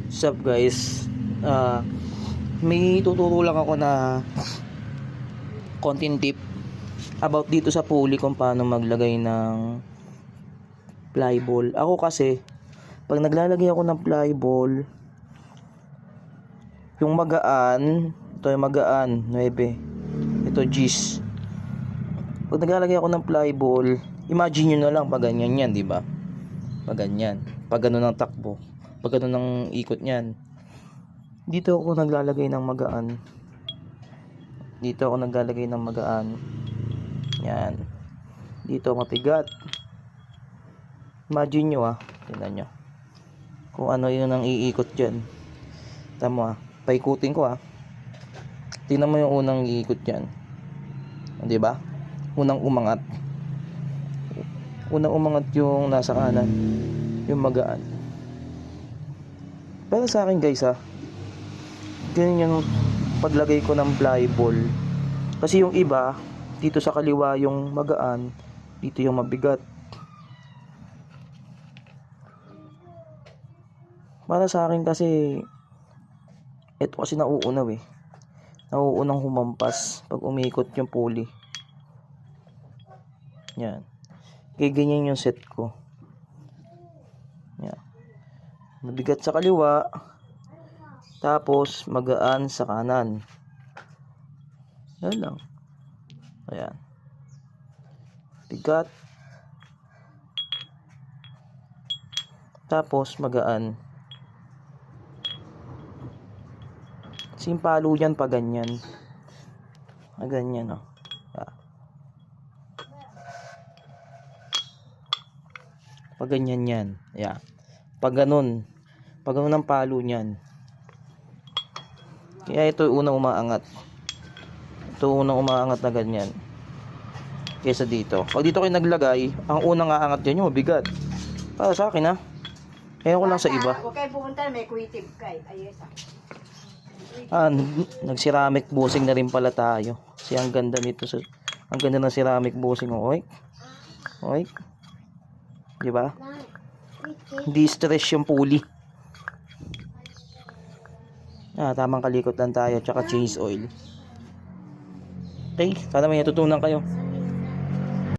Sup guys, may tuturo lang ako na content tip about dito sa pulley kung paano maglagay ng flyball. Ako kasi pag naglalagay ako ng flyball, yung magaan, ito yung magaan 9, ito G's. Pag naglalagay ako ng flyball, imagine nyo na lang pag ganyan yan, di ba? Pag ganyan, pag ganun ang takbo, pag ganun ang ikot niyan. Dito ako naglalagay ng magaan. Dito ako naglalagay ng magaan. Yan. Dito mapigat. Imagine nyo tingnan nyo kung ano yun ang iikot dyan. Tama paikutin ko tingnan mo yung unang iikot dyan, di ba? Unang umangat yung nasa kanan, yung magaan. Para sa akin guys ganyan yung paglagay ko ng flyball. Kasi yung iba dito sa kaliwa yung magaan, dito yung mabigat. Para sa akin kasi ito kasi nauunang humampas pag umikot yung pulley. Yan. Kaya ganyan yung set ko. Yan. Mabigat sa kaliwa, tapos magaan sa kanan. Yan lang. Ayan. Bigat. Tapos magaan. Simpalo yan pag ganyan. Ganyan Pag ganyan yan. Yeah. Pag ganun ang palo niyan. Kaya ito unang umaangat. Ito unang umaangat na ganyan. Kaysa dito. Pag dito kayo naglagay, ang unang aangat dyan yung mabigat. Para sa akin Kaya ko lang sa iba. Huwag kayo pumunta, may kuitib kay. Ayos Nag-ceramic bushing na rin pala tayo. Kasi ang ganda nito ang ganda ng ceramic bushing. Oy. Di ba? Hindi stress yung pulley. Tamang kalikot lang tayo, tsaka change oil. Okay, sana may natutunan kayo.